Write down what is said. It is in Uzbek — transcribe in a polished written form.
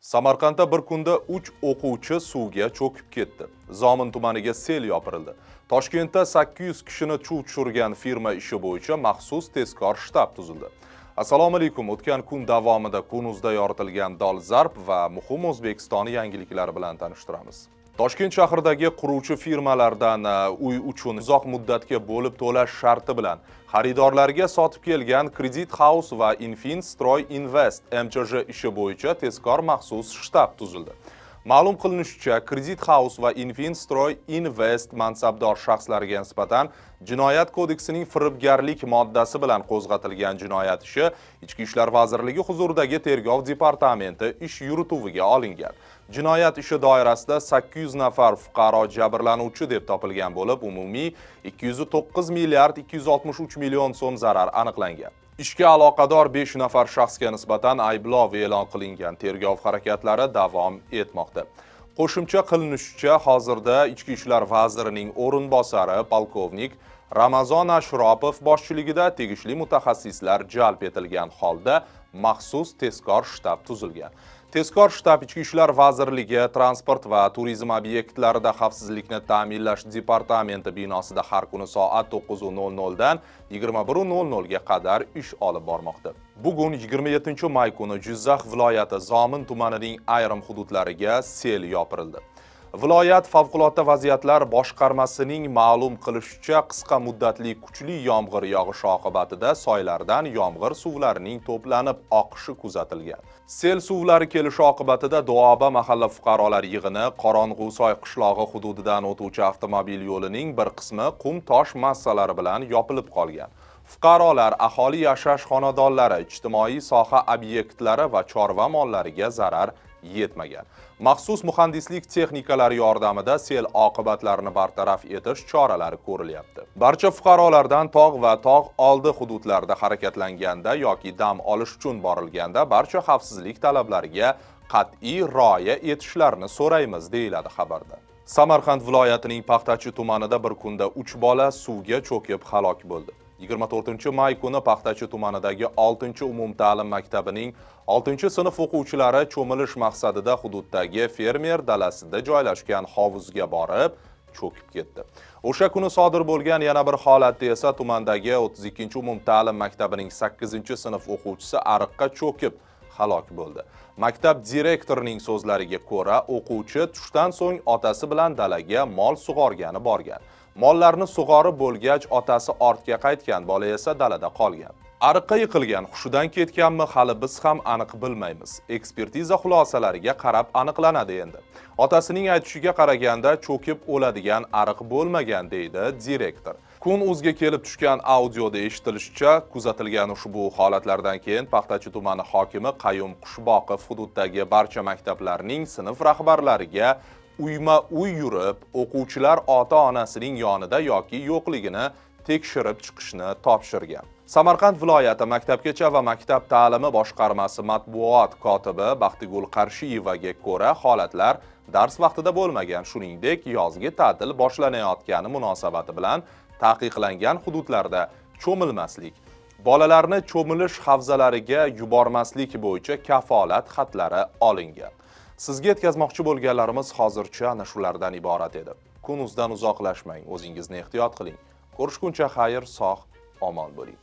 Samarqandda bir kunda 3 o'quvchi suvga cho'kib ketdi. Zomin tumaniga sel yopirildi. Toshkentda 800 kishini chuv tushirgan firma ishi bo'yicha maxsus tezkor shtab tuzildi. Assalomu alaykum. O'tgan kun davomida Kunuzda yoritilgan dolzarb va muhim O'zbekiston yangiliklari bilan tanishtiramiz. Toshkent shahridagi quruvchi firmalardan uy uchun uzoq muddatga bo'lib to'lash sharti bilan xaridorlarga sotib kelgan Kredit House va Infinstroy Invest MChJ ishi bo'yicha tezkor maxsus shtab tuzildi. Ma'lum qilinishicha, Kredit House va Infinstroy Invest mansabdor shaxslariga nisbatan Jinoyat kodeksining firibgarlik moddasi bilan qo'zg'atilgan jinoyat ishi Ichki ishlar vazirligi huzuridagi tergov departamenti ish yurituviga olingan. Jinoyat ishi doirasida 800 nafar fuqaro jabrlanuvchi deb topilgan bo'lib, umumiy 209 milliard 263 million so'm zarar aniqlangan. Ishga aloqador 5 nafar shaxsga nisbatan ayblov e'lon qilingan. Tergov harakatlari davom etmoqda. Qo'shimcha qilinishicha, hozirda Ichki ishlar vazirining o'rinbosari polkovnik Ramazon Ashropov boshchiligida tegishli mutaxassislar jalb etilgan holda maxsus tezkor shtab tuzilgan. Tezkor shtab Ichki ishlar vazirligi transport va turizm obyektlarida xavfsizlikni ta'minlash departamenti binosida har kuni soat 9:00 dan 21:00 ga qadar ish olib bormoqda. Bugun 27 may kuni Jizzax viloyati Zomin tumanining ayrim hududlariga sel yopirildi. Viloyat favqulodda vaziyatlar boshqarmasining ma'lum qilishicha, qisqa muddatli kuchli yomg'ir yog'ishi oqibatida soylardan yomg'ir suvlarining to'planib oqishi kuzatilgan. Sel suvlari kelishi oqibatida Duoba mahalla fuqarolar yig'ini Qorong'usoy qishlog'i hududidan o'tuvchi avtomobil yo'lining bir qismi qum-tosh massalari bilan yopilib qolgan. Fuqarolar aholi yashash xonadonlari, ijtimoiy soha obyektlari va chorva mollariga zarar yetmagan. Maxsus muhandislik texnikalari yordamida sel oqibatlarini bartaraf etish choralari ko'rilyapti. Barcha fuqarolardan tog' va tog' oldi hududlarda harakatlanganda yoki dam olish uchun borilganda barcha xavfsizlik talablariga qat'iy rioya etishlarini so'raymiz, deyiladi xabarda. Samarqand viloyatining Paxtachi tumanida bir kunda 3 bola suvga cho'kib halok bo'ldi. 24 may kuni Paxtachi tumanidagi 6-umumta'lim maktabining 6-sinf o'quvchilari cho'milish maqsadida hududdagi fermer dalasida joylashgan hovuzga borib, cho'kib ketdi. O'sha kuni sodir bo'lgan yana bir holatda esa tumandagi 32-umumta'lim maktabining 8-sinf o'quvchisi ariqqa cho'kib halok bo'ldi. Maktab direktorining so'zlariga ko'ra, o'quvchi tushdan so'ng otasi bilan dalaga mol sug'organi borgan. Mollarni sug'orib bo'lgach, otasi ortga qaytgan, bola esa dalada qolgan. Ariqqa yiqilgan, hushidan ketganmi hali biz ham aniq bilmaymiz. Ekspertiza xulosalariga qarab aniqlanadi endi. Otasining aytishiga qaraganda cho'kib o'ladigan ariq bo'lmagan, deydi direktor. Kun.uzga kelib tushgan audioda eshitilishicha, kuzatilgan ushbu holatlardan keyin Paxtachi tumani hokimi Qayum Qushboqov hududdagi barcha maktablarning sinf rahbarlariga uyma-uy yurib, o'quvchilar ota-onasining yonida yoki yo'qligini tekshirib chiqishni topshirgan. Samarqand viloyati Maktabgacha va maktab ta'limi boshqarmasi matbuot kotibi Baxtigul Qarshiyevaga ko'ra, holatlar dars vaqtida bo'lmagan, shuningdek, yozgi ta'til boshlanayotgani munosabati bilan taqiqlangan hududlarda cho'milmaslik, bolalarni cho'milish havzalariga yubormaslik bo'yicha kafolat xatlari olingan. Sizga yetkazmoqchi bo'lganlarimiz hozircha ana shulardan iborat edi. Kunuzdan uzoqlashmang, o'zingizni ehtiyot qiling. Ko'rishguncha xayr, sog', omon bo'ling.